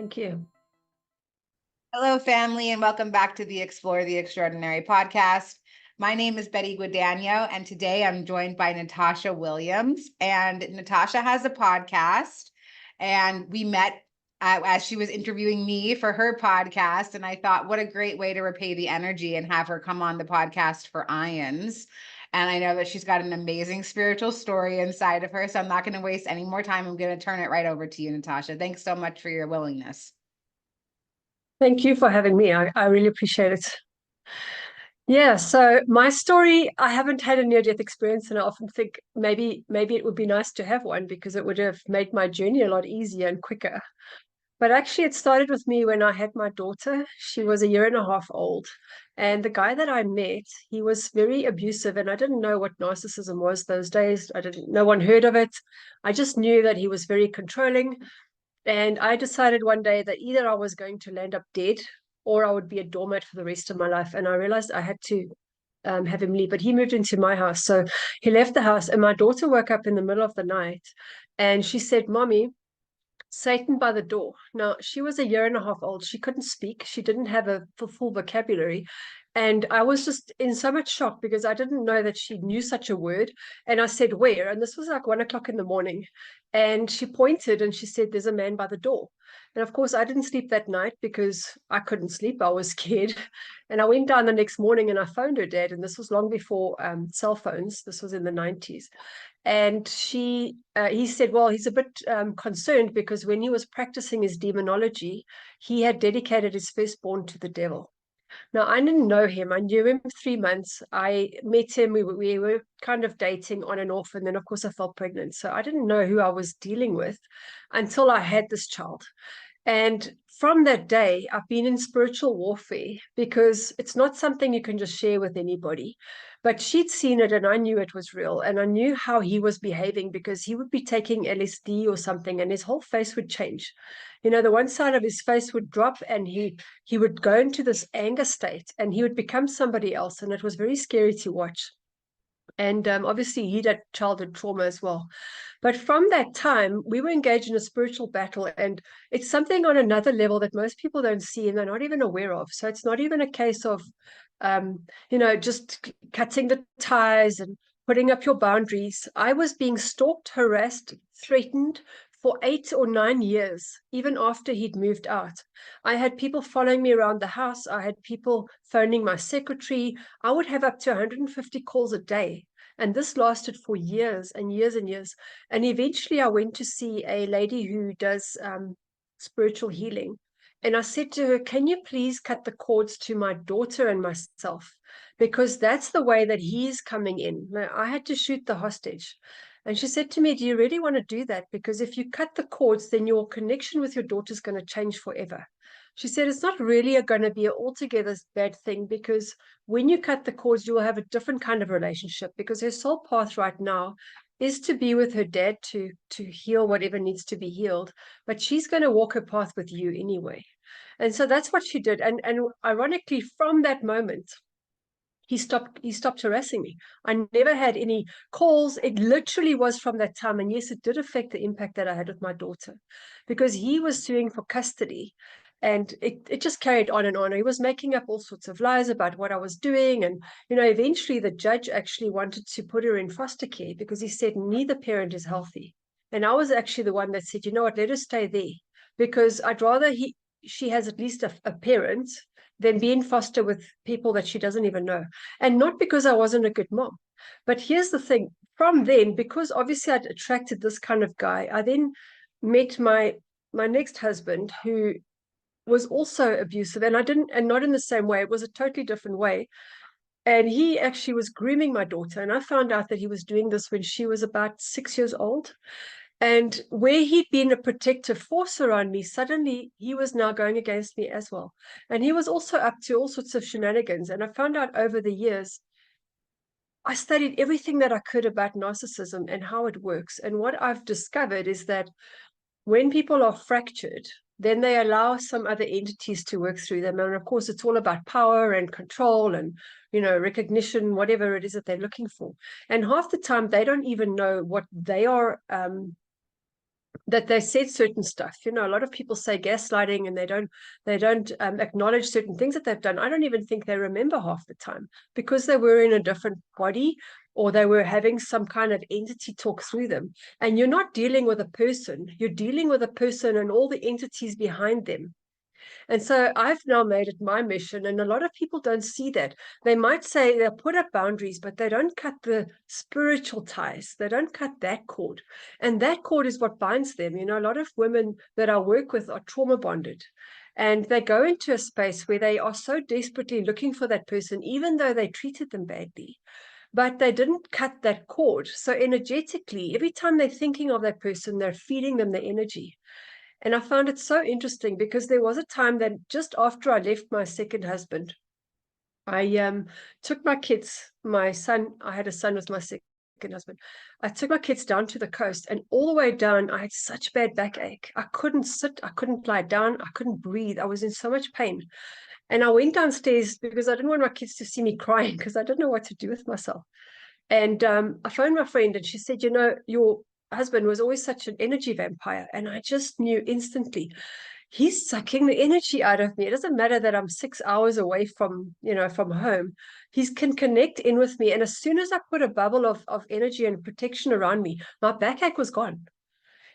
Thank you. Hello, family, and welcome back to the Explore the Extraordinary podcast. My name is Betty Guadagno, and today I'm joined by Natasha Williams. And Natasha has a podcast, and we met as she was interviewing me for her podcast. And I thought, what a great way to repay the energy and have her come on the podcast for IANDS. And I know that she's got an amazing spiritual story inside of her. So I'm not going to waste any more time. I'm going to turn it right over to you, Natasha. Thanks so much for your willingness. Thank you for having me. I really appreciate it. Yeah, so my story, I haven't had a near-death experience, and I often think maybe it would be nice to have one because it would have made my journey a lot easier and quicker. But actually, it started with me when I had my daughter. She was a year and a half old. And the guy that I met, he was very abusive. And I didn't know what narcissism was those days. No one heard of it. I just knew that he was very controlling. And I decided one day that either I was going to land up dead or I would be a doormat for the rest of my life. And I realized I had to have him leave. But he moved into my house. So he left the house. And my daughter woke up in the middle of the night and she said, "Mommy, Satan by the door." Now, she was a year and a half old. She couldn't speak. She didn't have a full vocabulary. And I was just in so much shock because I didn't know that she knew such a word. And I said, "Where?" And this was like 1 o'clock in the morning. And she pointed and she said, "There's a man by the door." And of course, I didn't sleep that night because I couldn't sleep. I was scared. And I went down the next morning and I phoned her dad. And this was long before cell phones. This was in the 90s. And he said, well, he's a bit concerned because when he was practicing his demonology, he had dedicated his firstborn to the devil. Now, I didn't know him. I knew him for 3 months. I met him. We were kind of dating on and off. And then, of course, I fell pregnant. So I didn't know who I was dealing with until I had this child. And from that day, I've been in spiritual warfare because it's not something you can just share with anybody. But she'd seen it and I knew it was real. And I knew how he was behaving because he would be taking LSD or something and his whole face would change. You know, the one side of his face would drop and he would go into this anger state and he would become somebody else. And it was very scary to watch. And obviously, he'd had childhood trauma as well. But from that time, we were engaged in a spiritual battle, and it's something on another level that most people don't see and they're not even aware of. So it's not even a case of, just cutting the ties and putting up your boundaries. I was being stalked, harassed, threatened for 8 or 9 years, even after he'd moved out. I had people following me around the house. I had people phoning my secretary. I would have up to 150 calls a day. And this lasted for years and years and years. And eventually I went to see a lady who does spiritual healing. And I said to her, "Can you please cut the cords to my daughter and myself? Because that's the way that he's coming in." Now, I had to shoot the hostage. And she said to me, "Do you really want to do that? Because if you cut the cords, then your connection with your daughter is going to change forever." She said, "It's not really going to be an altogether bad thing because when you cut the cords, you will have a different kind of relationship because her soul path right now is to be with her dad to heal whatever needs to be healed. But she's going to walk her path with you anyway." And so that's what she did. And ironically, from that moment, he stopped harassing me. I never had any calls. It literally was from that time. And yes, it did affect the impact that I had with my daughter because he was suing for custody. And it just carried on and on. He was making up all sorts of lies about what I was doing. And, eventually the judge actually wanted to put her in foster care because he said neither parent is healthy. And I was actually the one that said, "You know what, let her stay there because I'd rather she has at least a parent than be in foster with people that she doesn't even know." And not because I wasn't a good mom. But here's the thing. From then, because obviously I'd attracted this kind of guy, I then met my next husband who was also abusive. And not in the same way. It was a totally different way. And he actually was grooming my daughter. And I found out that he was doing this when she was about 6 years old. And where he'd been a protective force around me, suddenly he was now going against me as well. And he was also up to all sorts of shenanigans. And I found out over the years, I studied everything that I could about narcissism and how it works. And what I've discovered is that when people are fractured, then they allow some other entities to work through them. And of course, it's all about power and control and, recognition, whatever it is that they're looking for. And half the time, they don't even know what they that they said certain stuff. A lot of people say gaslighting, and they don't acknowledge certain things that they've done. I don't even think they remember half the time, because they were in a different body, or they were having some kind of entity talk through them. And you're not dealing with a person, you're dealing with a person and all the entities behind them. And so I've now made it my mission, and a lot of people don't see that. They might say they'll put up boundaries, but they don't cut the spiritual ties. They don't cut that cord. And that cord is what binds them. A lot of women that I work with are trauma bonded. And they go into a space where they are so desperately looking for that person, even though they treated them badly. But they didn't cut that cord. So energetically, every time they're thinking of that person, they're feeding them the energy. And I found it so interesting, because there was a time that just after I left my second husband, I took my kids, my son, I had a son with my second husband. I took my kids down to the coast, and all the way down, I had such bad backache. I couldn't sit, I couldn't lie down, I couldn't breathe. I was in so much pain. And I went downstairs because I didn't want my kids to see me crying, because I didn't know what to do with myself. And I phoned my friend, and she said, your husband was always such an energy vampire. And I just knew instantly, he's sucking the energy out of me. It doesn't matter that I'm 6 hours away from home. He can connect in with me. And as soon as I put a bubble of energy and protection around me, my backache was gone.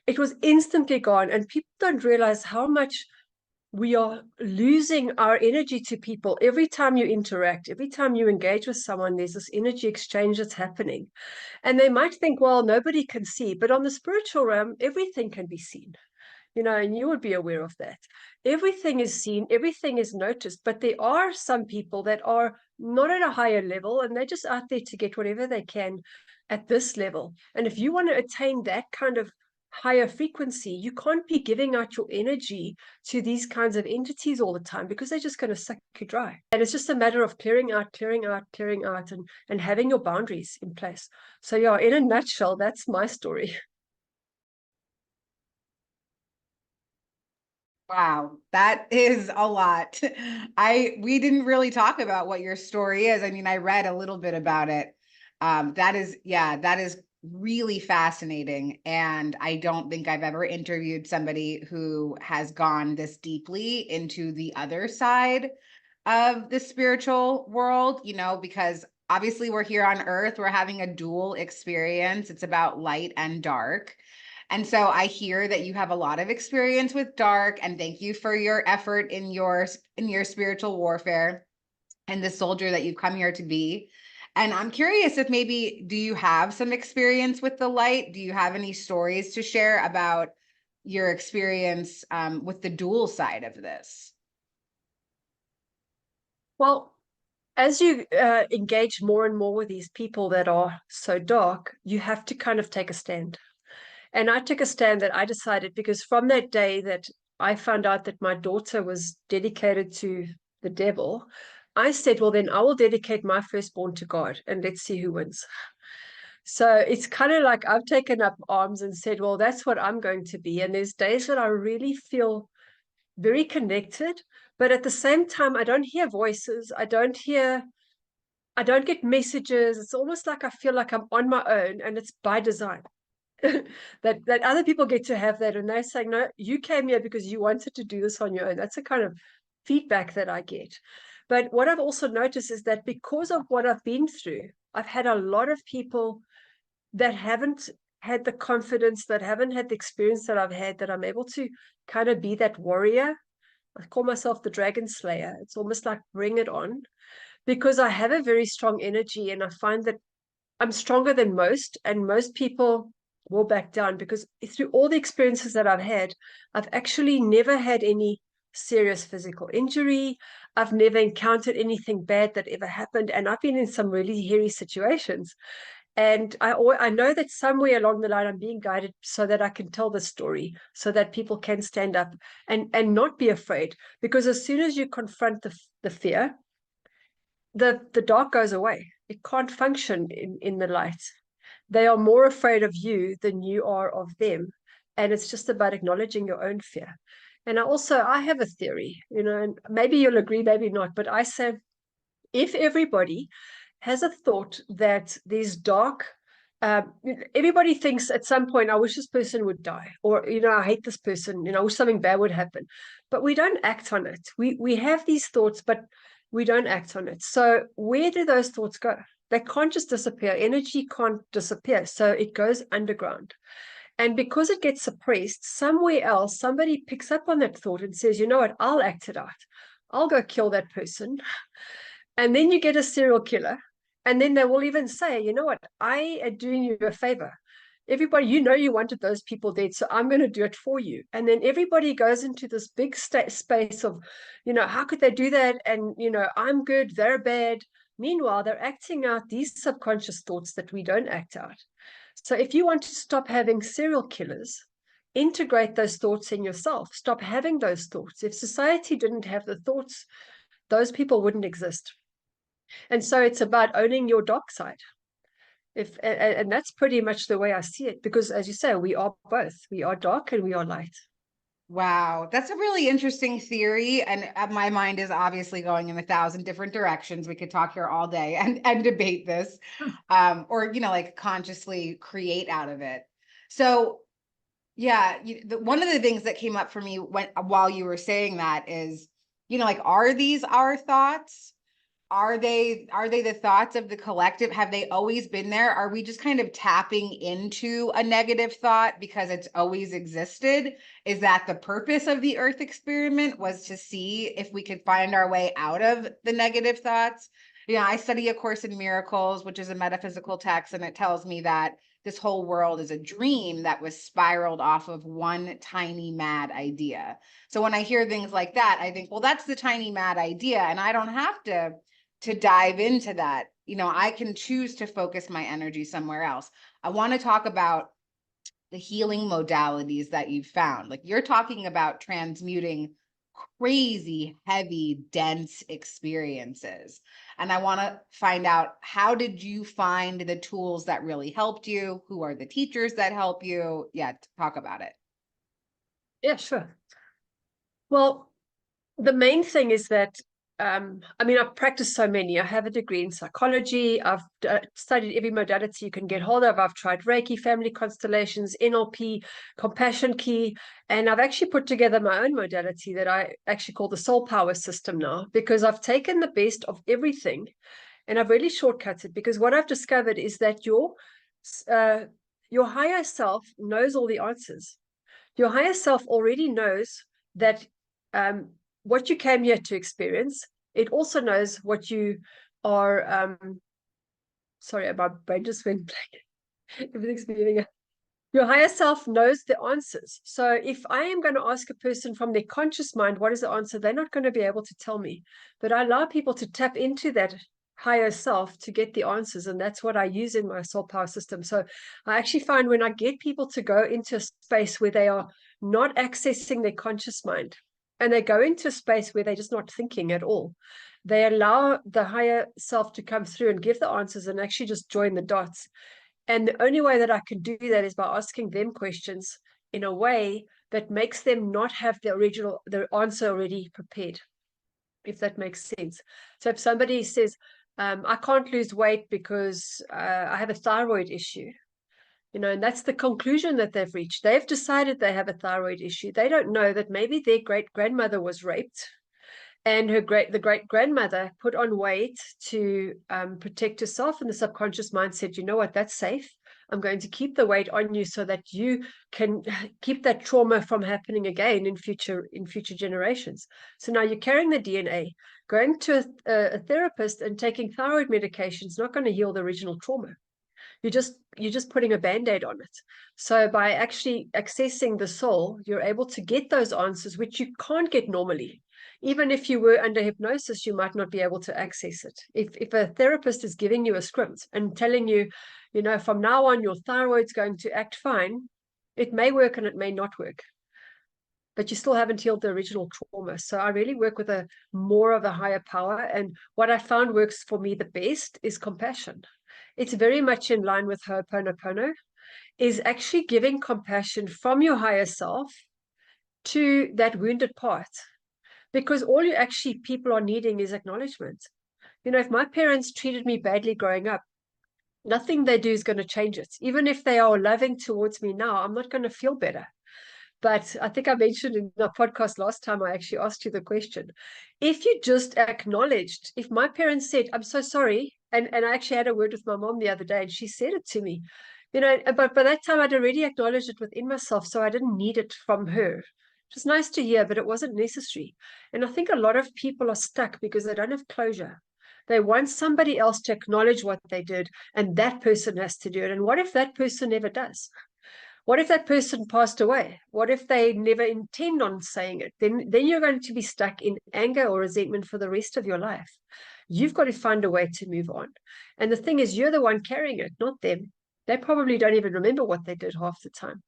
It was instantly gone. And people don't realize how much we are losing our energy to people. Every time you interact, every time you engage with someone, there's this energy exchange that's happening. And they might think, well, nobody can see, but on the spiritual realm, everything can be seen, and you would be aware of that. Everything is seen, everything is noticed, but there are some people that are not at a higher level, and they're just out there to get whatever they can at this level. And if you want to attain that kind of higher frequency, you can't be giving out your energy to these kinds of entities all the time, because they're just going to suck you dry. And it's just a matter of clearing out, and having your boundaries in place. So yeah, in a nutshell, that's my story. Wow, that is a lot. We didn't really talk about what your story is. I mean, I read a little bit about it. That is really fascinating. And I don't think I've ever interviewed somebody who has gone this deeply into the other side of the spiritual world, because obviously we're here on Earth, we're having a dual experience. It's about light and dark. And so I hear that you have a lot of experience with dark, and thank you for your effort in your spiritual warfare and the soldier that you've come here to be. And I'm curious if maybe, do you have some experience with the light? Do you have any stories to share about your experience with the dual side of this? Well, as you engage more and more with these people that are so dark, you have to kind of take a stand. And I took a stand that I decided, because from that day that I found out that my daughter was dedicated to the devil, I said, well, then I will dedicate my firstborn to God, and let's see who wins. So it's kind of like I've taken up arms and said, well, that's what I'm going to be. And there's days that I really feel very connected, but at the same time, I don't hear voices. I don't get messages. It's almost like I feel like I'm on my own, and it's by design. that other people get to have that, and they're saying, no, you came here because you wanted to do this on your own. That's the kind of feedback that I get. But what I've also noticed is that because of what I've been through, I've had a lot of people that haven't had the confidence, that haven't had the experience that I've had, that I'm able to kind of be that warrior. I call myself the dragon slayer. It's almost like bring it on, because I have a very strong energy, and I find that I'm stronger than most, and most people will back down, because through all the experiences that I've had, I've actually never had any serious physical injury. I've never encountered anything bad that ever happened, and I've been in some really hairy situations. And I know that somewhere along the line I'm being guided so that I can tell the story, so that people can stand up and not be afraid. Because as soon as you confront the fear, the dark goes away. It can't function in the light. They are more afraid of you than you are of them. And it's just about acknowledging your own fear. And I have a theory, and maybe you'll agree, maybe not, but I say, if everybody has a thought that there's dark everybody thinks at some point, I wish this person would die, or I hate this person, I wish something bad would happen, but we don't act on it. We have these thoughts, but we don't act on it. So where do those thoughts go? They can't just disappear. Energy can't disappear, so it goes underground. And because it gets suppressed, somewhere else, somebody picks up on that thought and says, you know what, I'll act it out. I'll go kill that person. And then you get a serial killer. And then they will even say, you know what, I am doing you a favor. Everybody, you wanted those people dead, so I'm going to do it for you. And then everybody goes into this big space of, how could they do that? And, I'm good, they're bad. Meanwhile, they're acting out these subconscious thoughts that we don't act out. So if you want to stop having serial killers, integrate those thoughts in yourself. Stop having those thoughts. If society didn't have the thoughts, those people wouldn't exist. And so it's about owning your dark side. And that's pretty much the way I see it, because as you say, we are both. We are dark and we are light. Wow, that's a really interesting theory. And my mind is obviously going in 1,000 different directions. We could talk here all day and debate this, or, like consciously create out of it. So yeah, one of the things that came up for me while you were saying that is, like, are these our thoughts? Are they the thoughts of the collective? Have they always been there? Are we just kind of tapping into a negative thought because it's always existed? Is that the purpose of the Earth experiment, was to see if we could find our way out of the negative thoughts? I study A Course in Miracles, which is a metaphysical text, and it tells me that this whole world is a dream that was spiraled off of one tiny mad idea. So when I hear things like that, I think, well, that's the tiny mad idea, and I don't have to dive into that. I can choose to focus my energy somewhere else. I want to talk about the healing modalities that you've found. Like, you're talking about transmuting crazy, heavy, dense experiences. And I want to find out, how did you find the tools that really helped you? Who are the teachers that help you? Yeah, talk about it. Yeah, sure. Well, the main thing is that I've practiced so many. I have a degree in psychology. I've studied every modality you can get hold of. I've tried Reiki, family constellations, NLP, compassion key, and I've actually put together my own modality that I actually call the soul power system now, because I've taken the best of everything and I've really shortcutted. Because what I've discovered is that your higher self knows all the answers. Your higher self already knows that what you came here to experience. It also knows what you are. Sorry, my brain just went blank. Everything's moving. Your higher self knows the answers. So if I am going to ask a person from their conscious mind, what is the answer? They're not going to be able to tell me. But I allow people to tap into that higher self to get the answers. And that's what I use in my soul power system. So I actually find when I get people to go into a space where they are not accessing their conscious mind, and they go into a space where they're just not thinking at all, they allow the higher self to come through and give the answers and actually just join the dots. And the only way that I can do that is by asking them questions in a way that makes them not have the answer already prepared, if that makes sense. So if somebody says, I can't lose weight because I have a thyroid issue, and that's the conclusion that they've reached. They've decided they have a thyroid issue. They don't know that maybe their great grandmother was raped, and the great grandmother put on weight to protect herself, and the subconscious mind said, you know what, that's safe. I'm going to keep the weight on you so that you can keep that trauma from happening again in future generations. So now you're carrying the DNA. Going to a therapist and taking thyroid medication is not going to heal the original trauma. You're just putting a band-aid on it. So by actually accessing the soul, you're able to get those answers which you can't get normally. Even if you were under hypnosis, you might not be able to access it. If a therapist is giving you a script and telling you, from now on, your thyroid's going to act fine, it may work and it may not work, but you still haven't healed the original trauma. So I really work with more of a higher power. And what I found works for me the best is compassion. It's very much in line with Ho'oponopono, is actually giving compassion from your higher self to that wounded part. Because all people are needing is acknowledgement. If my parents treated me badly growing up, Nothing they do is going to change it. Even if they are loving towards me now, I'm not going to feel better. But I think I mentioned in the podcast last time, I actually asked you the question. If you just acknowledged, if my parents said, I'm so sorry, and I actually had a word with my mom the other day, and she said it to me, but by that time I'd already acknowledged it within myself, so I didn't need it from her. It was nice to hear, but it wasn't necessary. And I think a lot of people are stuck because they don't have closure. They want somebody else to acknowledge what they did, and that person has to do it. And what if that person never does? What if that person passed away? What if they never intend on saying it? Then you're going to be stuck in anger or resentment for the rest of your life. You've got to find a way to move on. And the thing is, you're the one carrying it, not them. They probably don't even remember what they did half the time.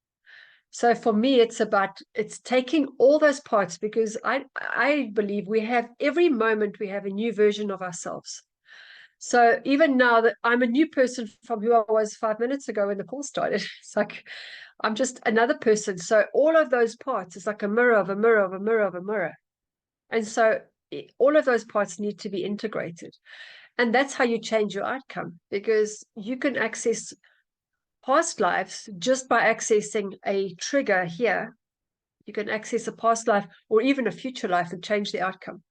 So for me, it's taking all those parts, because I believe we have every moment we have a new version of ourselves. So even now that I'm a new person from who I was 5 minutes ago when the call started, it's like I'm just another person. So all of those parts is like a mirror of a mirror of a mirror of a mirror. And so all of those parts need to be integrated. And that's how you change your outcome, because you can access past lives just by accessing a trigger here. You can access a past life or even a future life and change the outcome.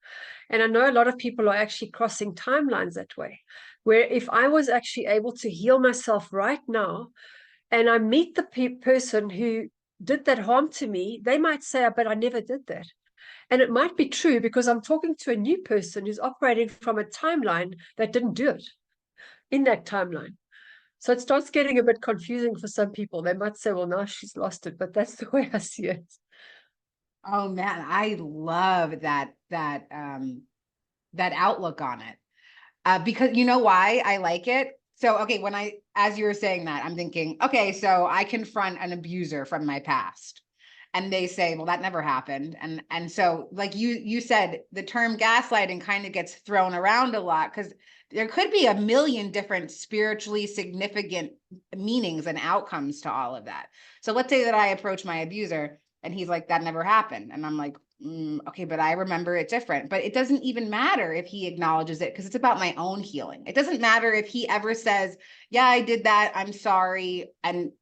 And I know a lot of people are actually crossing timelines that way, where if I was actually able to heal myself right now, and I meet the person who did that harm to me, they might say, but I never did that. And it might be true, because I'm talking to a new person who's operating from a timeline that didn't do it in that timeline. So it starts getting a bit confusing for some people. They might say, well, now she's lost it, but that's the way I see it. Oh man, I love that outlook on it. Because you know why I like it? So, okay, as you were saying that, I'm thinking, okay, so I confront an abuser from my past and they say, well, that never happened. And so like you said, the term gaslighting kind of gets thrown around a lot because there could be a million different spiritually significant meanings and outcomes to all of that. So let's say that I approach my abuser and he's like, that never happened. And I'm like, okay, but I remember it different. But it doesn't even matter if he acknowledges it, because it's about my own healing. It doesn't matter if he ever says, yeah, I did that, I'm sorry, and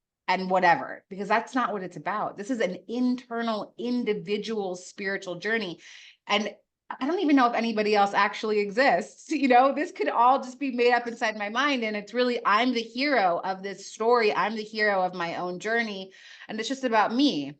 whatever, because that's not what it's about. This is an internal, individual spiritual journey. And I don't even know if anybody else actually exists. You know, this could all just be made up inside my mind. And it's really, I'm the hero of this story. I'm the hero of my own journey. And it's just about me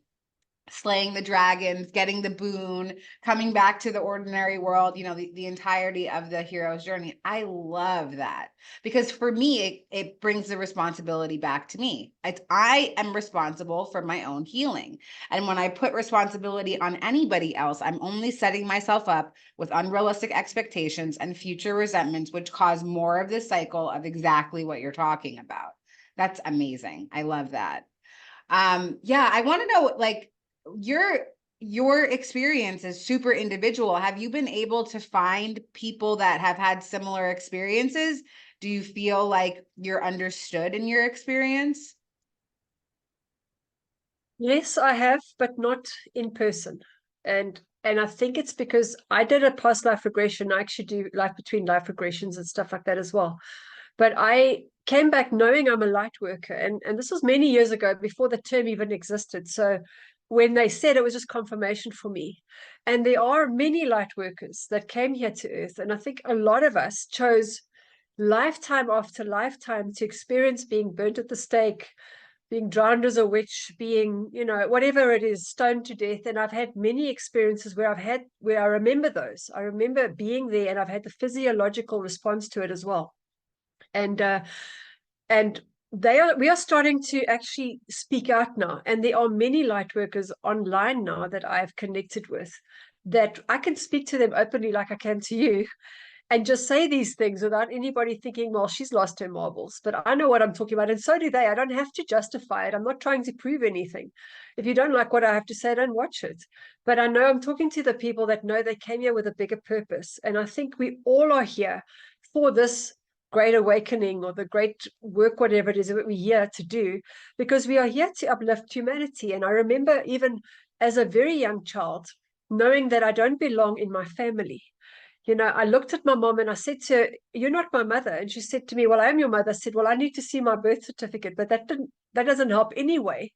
slaying the dragons, getting the boon, coming back to the ordinary world, you know, the entirety of the hero's journey. I love that, because for me, it brings the responsibility back to me. I am responsible for my own healing. And when I put responsibility on anybody else, I'm only setting myself up with unrealistic expectations and future resentments, which cause more of this cycle of exactly what you're talking about. That's amazing. I love that. Yeah, I want to know, like, your experience is super individual. Have you been able to find people that have had similar experiences? Do you feel like you're understood in your experience? Yes, I have, but not in person. And I think it's because I did a past life regression. I actually do life between life regressions and stuff like that as well. But I came back knowing I'm a light worker. And this was many years ago, before the term even existed. So when they said, it was just confirmation for me. And there are many light workers that came here to Earth. And I think a lot of us chose lifetime after lifetime to experience being burnt at the stake, being drowned as a witch, being, whatever it is, stoned to death. And I've had many experiences where I remember those. I remember being there, and I've had the physiological response to it as well. And and we are starting to actually speak out now, and there are many light workers online now that I've connected with, that I can speak to them openly like I can to you, and just say these things without anybody thinking, well, she's lost her marbles. But I know what I'm talking about, and so do they. I don't have to justify it. I'm not trying to prove anything. If you don't like what I have to say, don't watch it. But I know I'm talking to the people that know they came here with a bigger purpose. And I think we all are here for this great awakening, or the great work, whatever it is that we're here to do, because we are here to uplift humanity. And I remember, even as a very young child, knowing that I don't belong in my family. You know, I looked at my mom and I said to her, "You're not my mother." And she said to me, "Well, I am your mother." I said, "Well, I need to see my birth certificate." But that doesn't help anyway,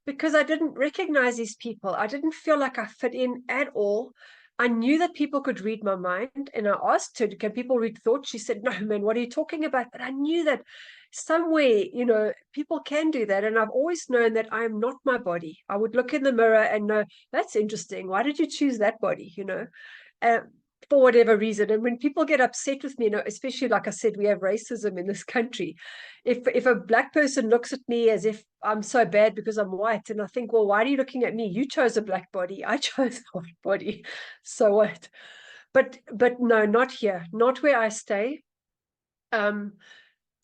because I didn't recognize these people. I didn't feel like I fit in at all. I knew that people could read my mind, and I asked her, "Can people read thoughts?" She said, "No, man, what are you talking about?" But I knew that somewhere, you know, people can do that. And I've always known that I am not my body. I would look in the mirror and know, that's interesting. Why did you choose that body? You know, uh, for whatever reason. And when people get upset with me, you know, especially like I said, we have racism in this country. If a black person looks at me as if I'm so bad because I'm white, and I think, well, why are you looking at me? You chose a black body. I chose a white body. So what? But no, not here, not where I stay. Um,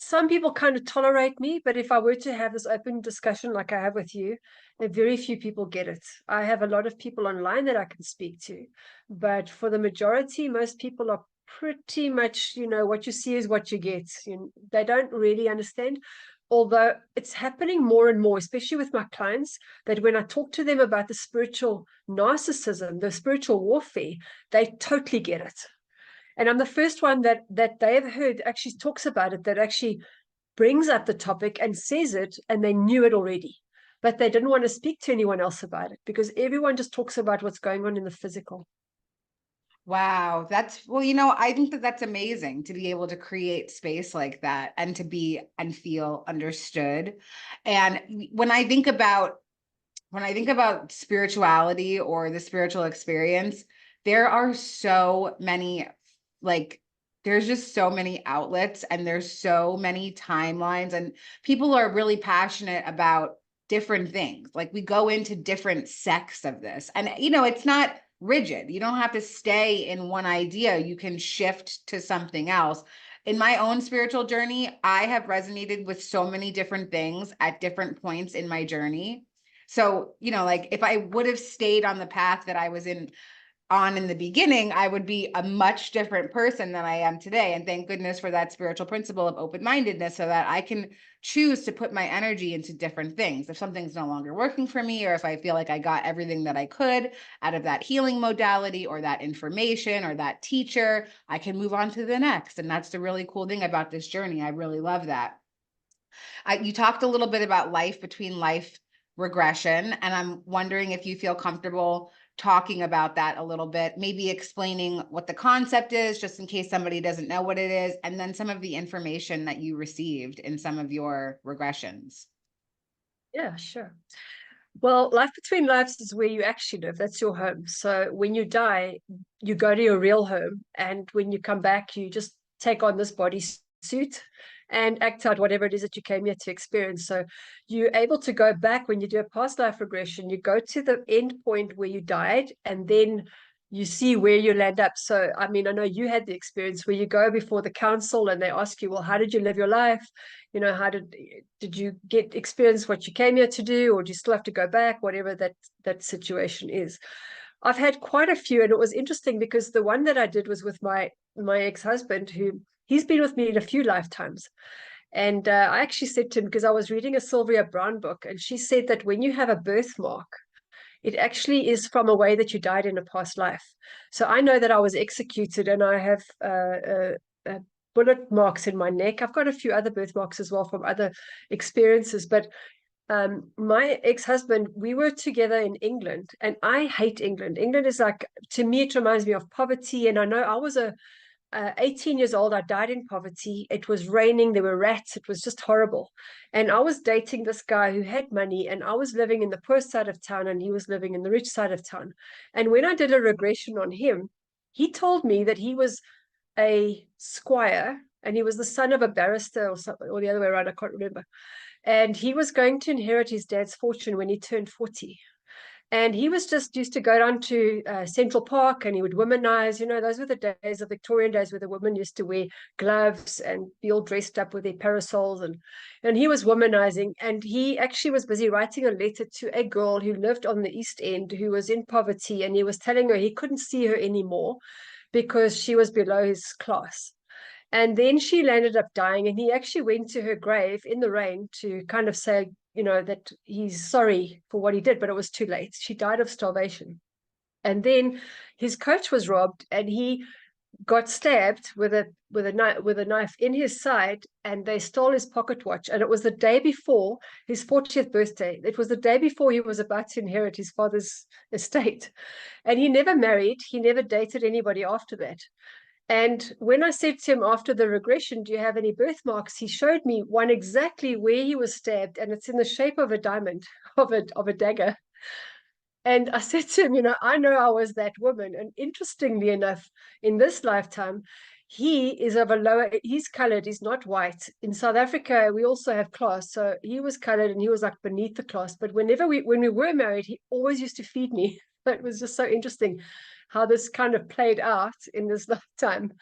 some people kind of tolerate me, but if I were to have this open discussion like I have with you, very few people get it. I have a lot of people online that I can speak to, but for the majority, most people are pretty much, you know, what you see is what you get. They don't really understand. Although it's happening more and more, especially with my clients, that when I talk to them about the spiritual narcissism, the spiritual warfare, they totally get it. And I'm the first one that they have heard actually talks about it, that actually brings up the topic and says it, and they knew it already, but they didn't want to speak to anyone else about it because everyone just talks about what's going on in the physical. Wow, that's, well, you know, I think that that's amazing to be able to create space like that and to be and feel understood. And when I think about spirituality or the spiritual experience, there are so many, like, there's just so many outlets and there's so many timelines, and people are really passionate about different things. Like, we go into different sects of this, and, you know, it's not rigid. You don't have to stay in one idea. You can shift to something else. In my own spiritual journey, I have resonated with so many different things at different points in my journey. So, you know, like, if I would have stayed on the path that I was in the beginning, I would be a much different person than I am today. And thank goodness for that spiritual principle of open-mindedness, so that I can choose to put my energy into different things. If something's no longer working for me, or if I feel like I got everything that I could out of that healing modality or that information or that teacher, I can move on to the next. And that's the really cool thing about this journey. I really love that. You talked a little bit about life between life regression, and I'm wondering if you feel comfortable talking about that a little bit, maybe explaining what the concept is, just in case somebody doesn't know what it is, and then some of the information that you received in some of your regressions. Yeah, sure. Well, life between lives is where you actually live. That's your home. So when you die, you go to your real home. And when you come back, you just take on this body suit and act out whatever it is that you came here to experience. So you're able to go back when you do a past life regression. You go to the end point where you died, and then you see where you land up. So, I mean, I know you had the experience where you go before the council and they ask you, well, how did you live your life? You know, how did you get experience what you came here to do, or do you still have to go back, whatever that situation is? I've had quite a few, and it was interesting because the one that I did was with my ex-husband, who he's been with me in a few lifetimes. And I actually said to him, because I was reading a Sylvia Brown book, and she said that when you have a birthmark, it actually is from a way that you died in a past life. So I know that I was executed, and I have bullet marks in my neck. I've got a few other birthmarks as well from other experiences. But my ex-husband, we were together in England, and I hate England. England is like, to me, it reminds me of poverty. And I know I was 18 years old. I died in poverty. It was raining. There were rats. It was just horrible. And I was dating this guy who had money, and I was living in the poor side of town, and he was living in the rich side of town. And when I did a regression on him, he told me that he was a squire, and he was the son of a barrister, or something, or the other way around. I can't remember. And he was going to inherit his dad's fortune when he turned 40. And he was just used to go down to Central Park, and he would womanize. You know, those were the days of Victorian days where the women used to wear gloves and be all dressed up with their parasols. And he was womanizing. And he actually was busy writing a letter to a girl who lived on the East End, who was in poverty. And he was telling her he couldn't see her anymore because she was below his class. And then she landed up dying, and he actually went to her grave in the rain to kind of say, you know, that he's sorry for what he did, but it was too late. She died of starvation. And then his coach was robbed, and he got stabbed with a knife in his side, and they stole his pocket watch. And it was the day before his 40th birthday. It was the day before he was about to inherit his father's estate. And he never married. He never dated anybody after that. And when I said to him after the regression, do you have any birthmarks? He showed me one exactly where he was stabbed, and it's in the shape of a diamond, of a dagger. And I said to him, I know I was that woman. And interestingly enough, in this lifetime, he is of a lower, he's colored, he's not white. In South Africa, we also have class. So he was colored and he was like beneath the class. But when we were married, he always used to feed me. It was just so interesting how this kind of played out in this lifetime,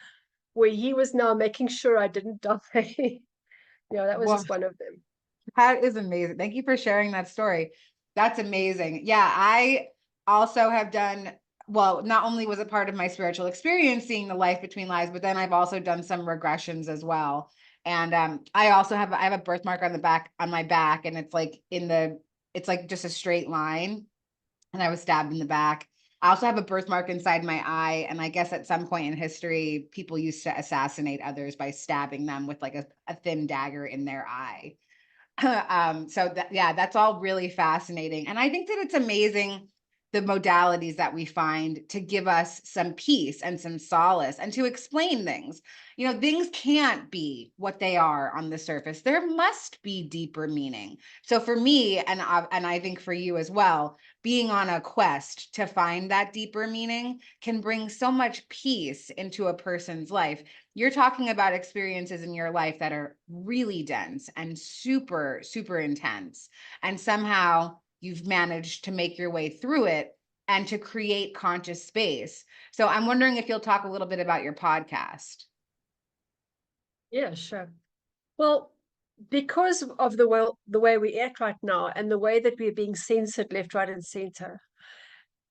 where he was now making sure I didn't die. That was Well, just one of them. that is amazing. Thank you for sharing that story. That's amazing. Yeah, I also have done, well, not only was it part of my spiritual experience, seeing the life between lives, but then I've also done some regressions as well. And I also have a birthmark on my back, and it's like just a straight line. And I was stabbed in the back. I also have a birthmark inside my eye. And I guess at some point in history, people used to assassinate others by stabbing them with like a thin dagger in their eye. So yeah, that's all really fascinating. And I think that it's amazing the modalities that we find to give us some peace and some solace and to explain things. Things can't be what they are on the surface. There must be deeper meaning. So for me, and I think for you as well, being on a quest to find that deeper meaning can bring so much peace into a person's life. You're talking about experiences in your life that are really dense and super, super intense. And somehow you've managed to make your way through it and to create conscious space. So I'm wondering if you'll talk a little bit about your podcast. Yeah, sure. Well, because of the way we act right now and the way that we're being censored left, right, and center,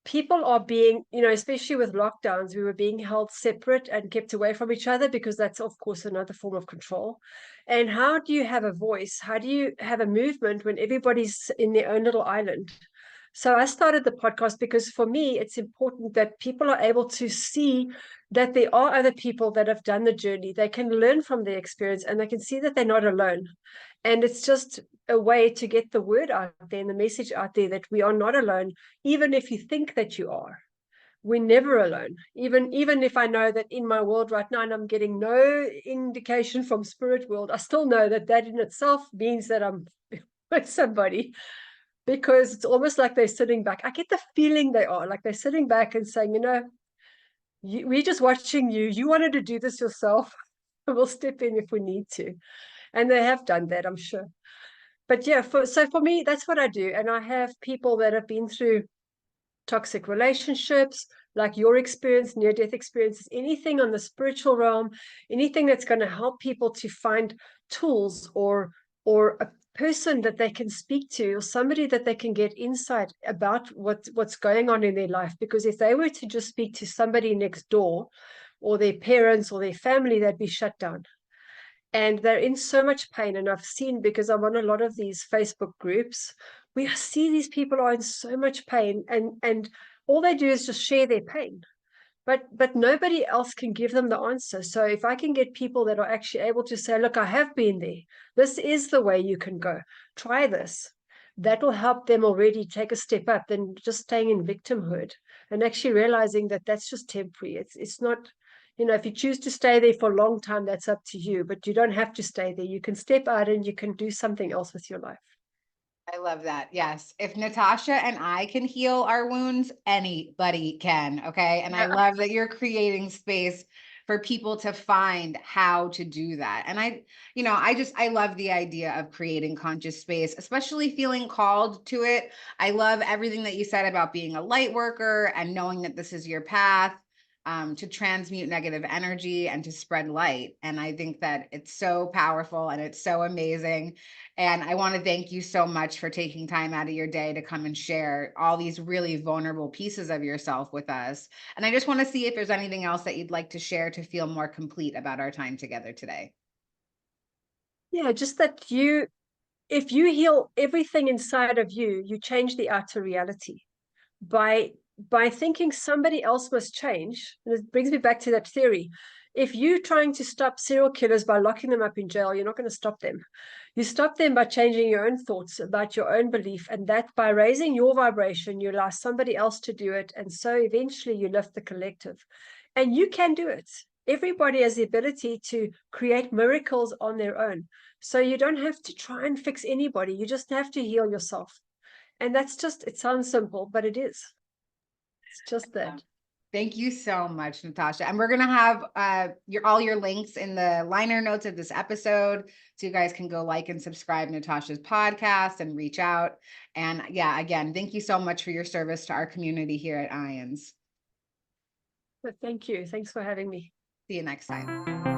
people are being, especially with lockdowns, we were being held separate and kept away from each other because that's, of course, another form of control. And how do you have a voice? How do you have a movement when everybody's in their own little island? So I started the podcast because for me, it's important that people are able to see that there are other people that have done the journey. They can learn from their experience and they can see that they're not alone. And it's just a way to get the word out there and the message out there that we are not alone, even if you think that you are. We're never alone. Even if I know that in my world right now and I'm getting no indication from spirit world, I still know that in itself means that I'm with somebody, because it's almost like they're sitting back. I get the feeling they are like they're sitting back and saying, we're just watching you. You wanted to do this yourself. We'll step in if we need to. And they have done that, I'm sure. But yeah, so for me, that's what I do. And I have people that have been through toxic relationships, like your experience, near-death experiences, anything on the spiritual realm, anything that's going to help people to find tools or a person that they can speak to, or somebody that they can get insight about what's going on in their life. Because if they were to just speak to somebody next door or their parents or their family, they'd be shut down. And they're in so much pain. And I've seen, because I'm on a lot of these Facebook groups, we see these people are in so much pain, and all they do is just share their pain. But nobody else can give them the answer. So if I can get people that are actually able to say, look, I have been there. This is the way you can go. Try this. That will help them already take a step up than just staying in victimhood and actually realizing that that's just temporary. It's not, if you choose to stay there for a long time, that's up to you, but you don't have to stay there. You can step out and you can do something else with your life. I love that. Yes. If Natasha and I can heal our wounds, anybody can. Okay. And I love that you're creating space for people to find how to do that. And I love the idea of creating conscious space, especially feeling called to it. I love everything that you said about being a light worker and knowing that this is your path. To transmute negative energy and to spread light. And I think that it's so powerful and it's so amazing. And I want to thank you so much for taking time out of your day to come and share all these really vulnerable pieces of yourself with us. And I just want to see if there's anything else that you'd like to share to feel more complete about our time together today. Yeah, just that if you heal everything inside of you, you change the outer reality by by thinking somebody else must change, and it brings me back to that theory. If you're trying to stop serial killers by locking them up in jail, you're not going to stop them. You stop them by changing your own thoughts about your own belief, and that by raising your vibration, you allow somebody else to do it. And so eventually you lift the collective. And you can do it. Everybody has the ability to create miracles on their own. So you don't have to try and fix anybody. You just have to heal yourself. And that's just, it sounds simple, but it is. It's just that. Thank you so much, Natasha. And we're going to have all your links in the liner notes of this episode. So you guys can go like and subscribe Natasha's podcast and reach out. And yeah, again, thank you so much for your service to our community here at IANDS. But thank you. Thanks for having me. See you next time.